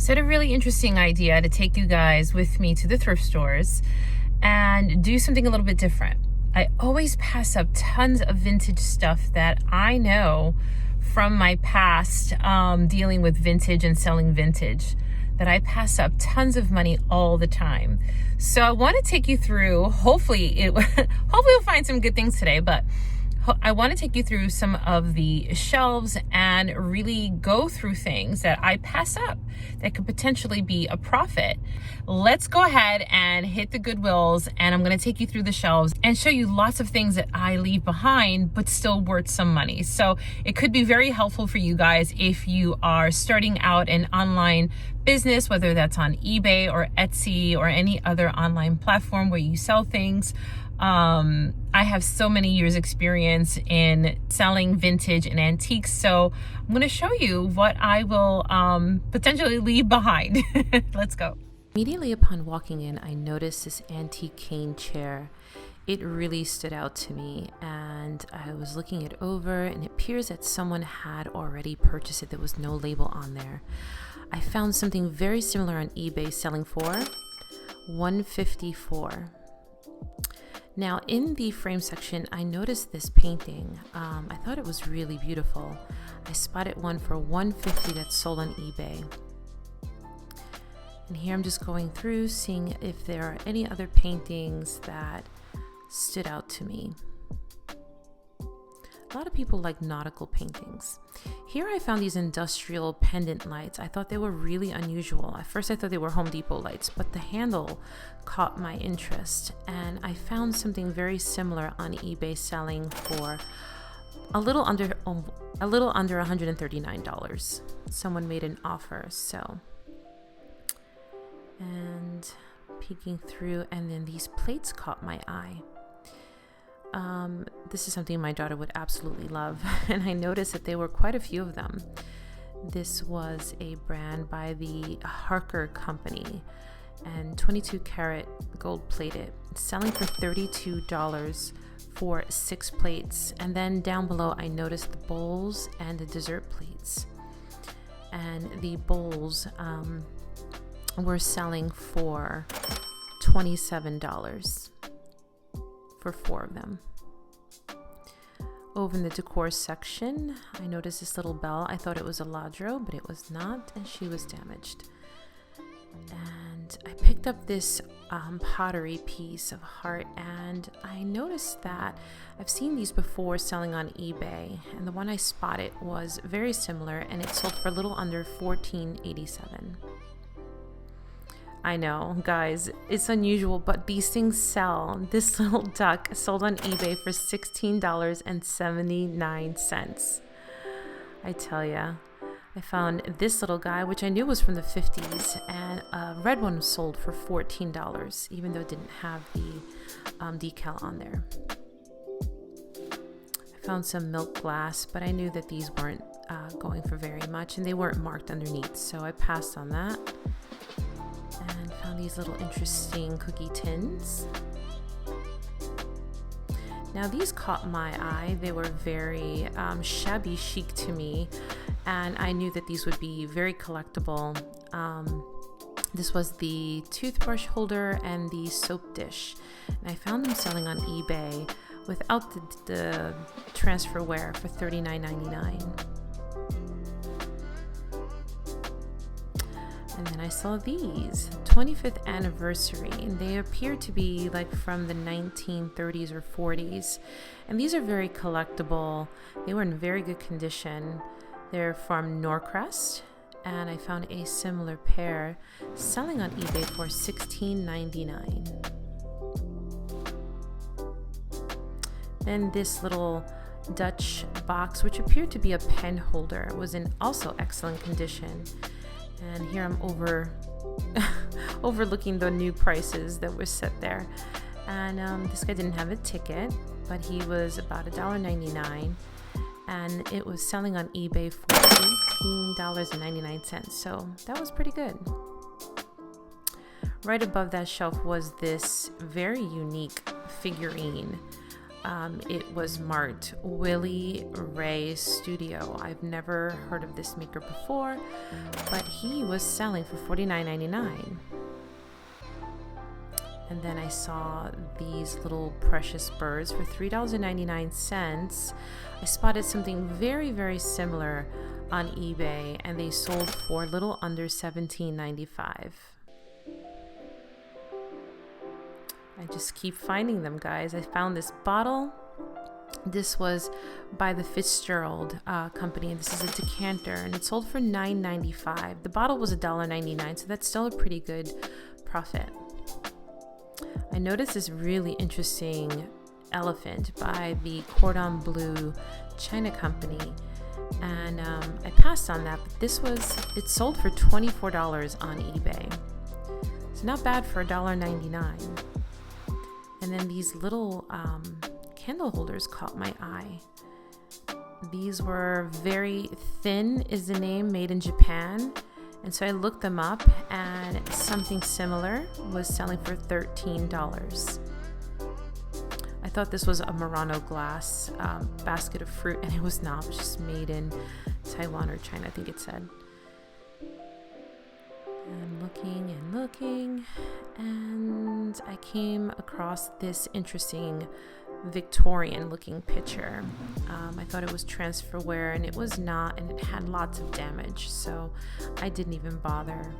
So I had a really interesting idea to take you guys with me to the thrift stores and do something a little bit different. I always pass up tons of vintage stuff that I know from my past dealing with vintage and selling vintage, that I pass up tons of money all the time. So I want to take you through, hopefully we'll find some good things today, but I want to take you through some of the shelves and really go through things that I pass up that could potentially be a profit. Let's go ahead and hit the Goodwills, and I'm going to take you through the shelves and show you lots of things that I leave behind but still worth some money. So it could be very helpful for you guys if you are starting out an online business, whether that's on eBay or Etsy or any other online platform where you sell things. I have so many years experience in selling vintage and antiques, so I'm going to show you what I will potentially leave behind. Let's go. Immediately upon walking in, I noticed this antique cane chair. It really stood out to me, and I was looking it over, and it appears that someone had already purchased it. There was no label on there. I found something very similar on eBay selling for $154. Now, in the frame section, I noticed this painting. I thought it was really beautiful. I spotted one for $150 that's sold on eBay. And here I'm just going through, seeing if there are any other paintings that stood out to me. A lot of people like nautical paintings. Here I found these industrial pendant lights. I thought they were really unusual. At first I thought they were Home Depot lights, but the handle caught my interest, and I found something very similar on eBay selling for a little under $139. Someone made an offer, so. And peeking through, and then these plates caught my eye. This is something my daughter would absolutely love, and I noticed that there were quite a few of them. This was a brand by the Harker Company, and 22 karat gold plated, selling for $32 for 6 plates. And then down below I noticed the bowls and the dessert plates, and the bowls were selling for $27 for 4 of them. Over in the decor section, I noticed this little bell. I thought it was a Ladro, but it was not, and she was damaged. And I picked up this pottery piece of heart, and I noticed that I've seen these before selling on eBay, and the one I spotted was very similar, and it sold for a little under $14.87. I know, guys, it's unusual, but these things sell. This little duck sold on eBay for $16.79. I tell ya, I found this little guy, which I knew was from the 50s, and a red one was sold for $14, even though it didn't have the decal on there. I found some milk glass, but I knew that these weren't going for very much, and they weren't marked underneath, so I passed on that. And found these little interesting cookie tins. Now these caught my eye. They were very shabby chic to me, and I knew that these would be very collectible. This was the toothbrush holder and the soap dish, and I found them selling on eBay without the transferware for $39.99. And then I saw these 25th anniversary, and they appear to be like from the 1930s or 40s, and these are very collectible. They were in very good condition. They're from Norcrest, and I found a similar pair selling on eBay for $16.99. Then this little Dutch box, which appeared to be a pen holder, was in also excellent condition. And here I'm overlooking the new prices that were set there. And this guy didn't have a ticket, but he was about $1.99, and it was selling on eBay for $18.99. So that was pretty good. Right above that shelf was this very unique figurine. It was marked Willie Ray Studio. I've never heard of this maker before, but he was selling for $49.99. And then I saw these little precious birds for $3.99. I spotted something very, very similar on eBay, and they sold for a little under $17.95. I just keep finding them, guys. I found this bottle. This was by the Fitzgerald company, and this is a decanter, and it sold for $9.95. The bottle was $1.99, so that's still a pretty good profit. I noticed this really interesting elephant by the Cordon Bleu China company, and I passed on that, but it sold for $24 on eBay. It's not bad for $1.99. And then these little candle holders caught my eye. These were very thin, is the name, made in Japan. And so I looked them up, and something similar was selling for $13. I thought this was a Murano glass basket of fruit, and it was not. It was just made in Taiwan or China, I think it said. I'm looking, and I came across this interesting Victorian looking picture. I thought it was transferware, and it was not, and it had lots of damage, so I didn't even bother.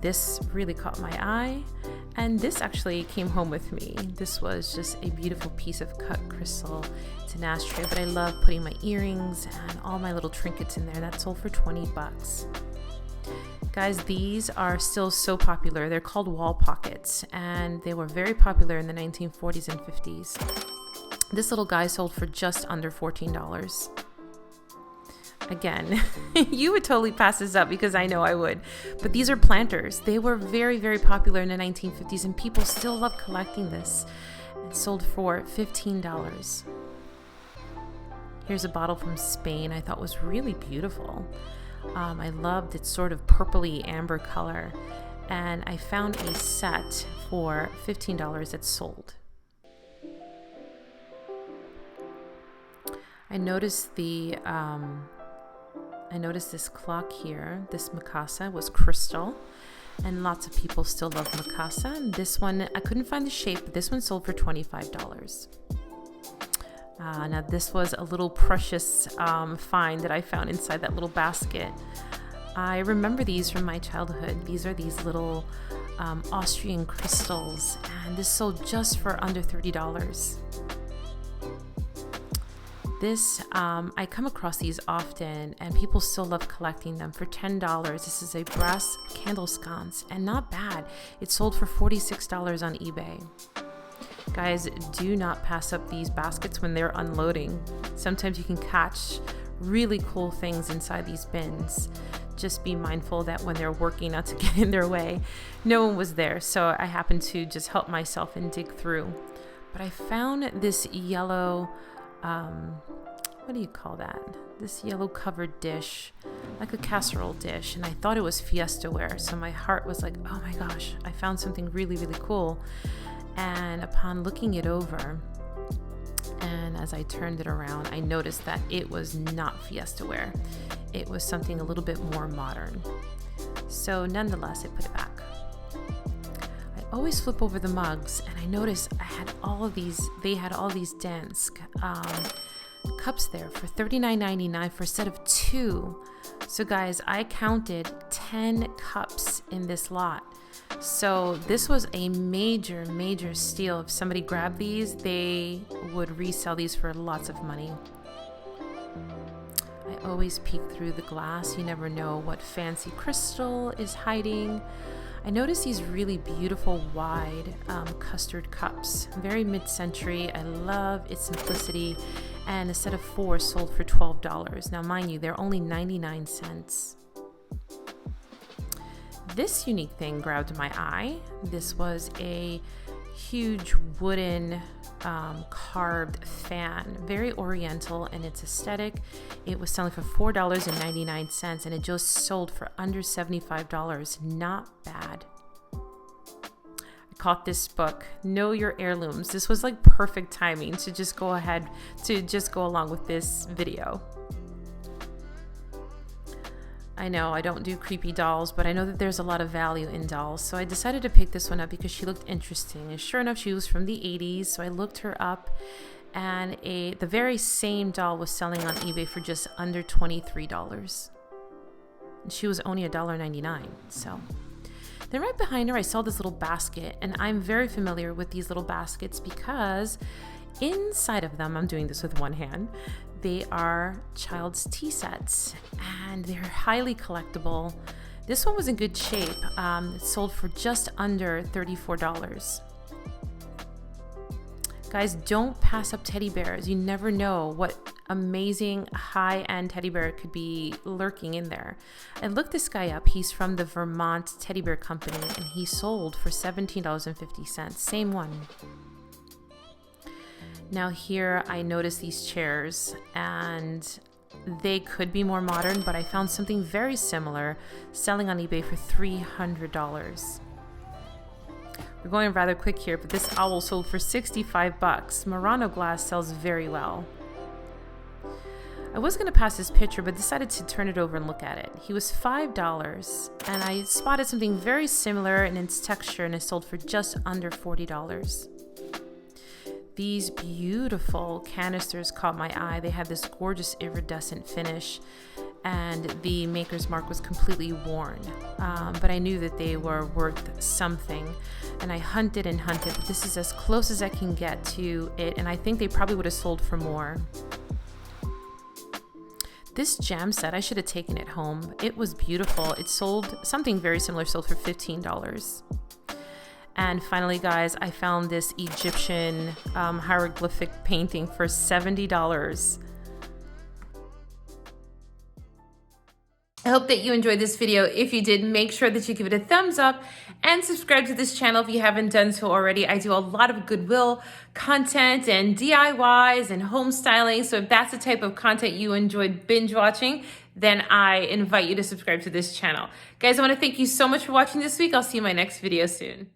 This really caught my eye, and this actually came home with me. This was just a beautiful piece of cut crystal. It's an ashtray, but I love putting my earrings and all my little trinkets in there. That sold for $20. Guys, these are still so popular. They're called wall pockets, and they were very popular in the 1940s and 50s. This little guy sold for just under $14. Again, you would totally pass this up, because I know I would. But these are planters. They were very, very popular in the 1950s, and people still love collecting this. It sold for $15. Here's a bottle from Spain I thought was really beautiful. I loved its sort of purpley amber color, and I found a set for $15 that sold. I noticed this clock here. This Mikasa was crystal, and lots of people still love Mikasa. And this one, I couldn't find the shape, but this one sold for $25. Now this was a little precious find that I found inside that little basket. I remember these from my childhood. These are these little Austrian crystals, and this sold just for under $30. This, I come across these often, and people still love collecting them for $10. This is a brass candle sconce, and not bad. It sold for $46 on eBay. Guys, do not pass up these baskets when they're unloading. Sometimes you can catch really cool things inside these bins. Just be mindful that when they're working, not to get in their way. No one was there, so I happened to just help myself and dig through. But I found this yellow, what do you call that? This yellow covered dish, like a casserole dish, and I thought it was fiesta ware. So my heart was like, oh my gosh, I found something really, really cool. And upon looking it over, and as I turned it around, I noticed that it was not fiesta ware. It was something a little bit more modern. So nonetheless, I put it back. I always flip over the mugs, and I noticed they had all these dance cups there for $39.99 for a set of 2. So guys, I counted 10 cups in this lot. So this was a major, major steal. If somebody grabbed these, they would resell these for lots of money. I always peek through the glass. You never know what fancy crystal is hiding. I noticed these really beautiful wide custard cups, very mid-century. I love its simplicity, and a set of 4 sold for $12. Now mind you, they're only 99 cents. This unique thing grabbed my eye. This was a huge wooden carved fan, very oriental in its aesthetic. It was selling for $4.99, and it just sold for under $75. Not bad. I caught this book, Know Your Heirlooms. This was like perfect timing to just go along with this video. I know I don't do creepy dolls, but I know that there's a lot of value in dolls. So I decided to pick this one up because she looked interesting. And sure enough, she was from the 80s. So I looked her up, and the very same doll was selling on eBay for just under $23. And she was only $1.99. So then right behind her, I saw this little basket, and I'm very familiar with these little baskets because inside of them, I'm doing this with one hand, they are child's tea sets, and they're highly collectible. This one was in good shape. It sold for just under $34. Guys, don't pass up teddy bears. You never know what amazing high-end teddy bear could be lurking in there. I looked this guy up. He's from the Vermont Teddy Bear Company, and he sold for $17.50. Same one. Now here I noticed these chairs, and they could be more modern, but I found something very similar selling on eBay for $300. We're going rather quick here, but this owl sold for 65 bucks. Murano glass sells very well. I was going to pass this picture, but decided to turn it over and look at it. He was $5, and I spotted something very similar in its texture, and it sold for just under $40. These beautiful canisters caught my eye. They had this gorgeous iridescent finish, and the maker's mark was completely worn. But I knew that they were worth something, and I hunted and hunted. But this is as close as I can get to it, and I think they probably would have sold for more. This jam set, I should have taken it home. It was beautiful. It sold, something very similar sold for $15. And finally, guys, I found this Egyptian hieroglyphic painting for $70. I hope that you enjoyed this video. If you did, make sure that you give it a thumbs up and subscribe to this channel if you haven't done so already. I do a lot of Goodwill content and DIYs and home styling. So if that's the type of content you enjoyed binge watching, then I invite you to subscribe to this channel. Guys, I want to thank you so much for watching this week. I'll see you in my next video soon.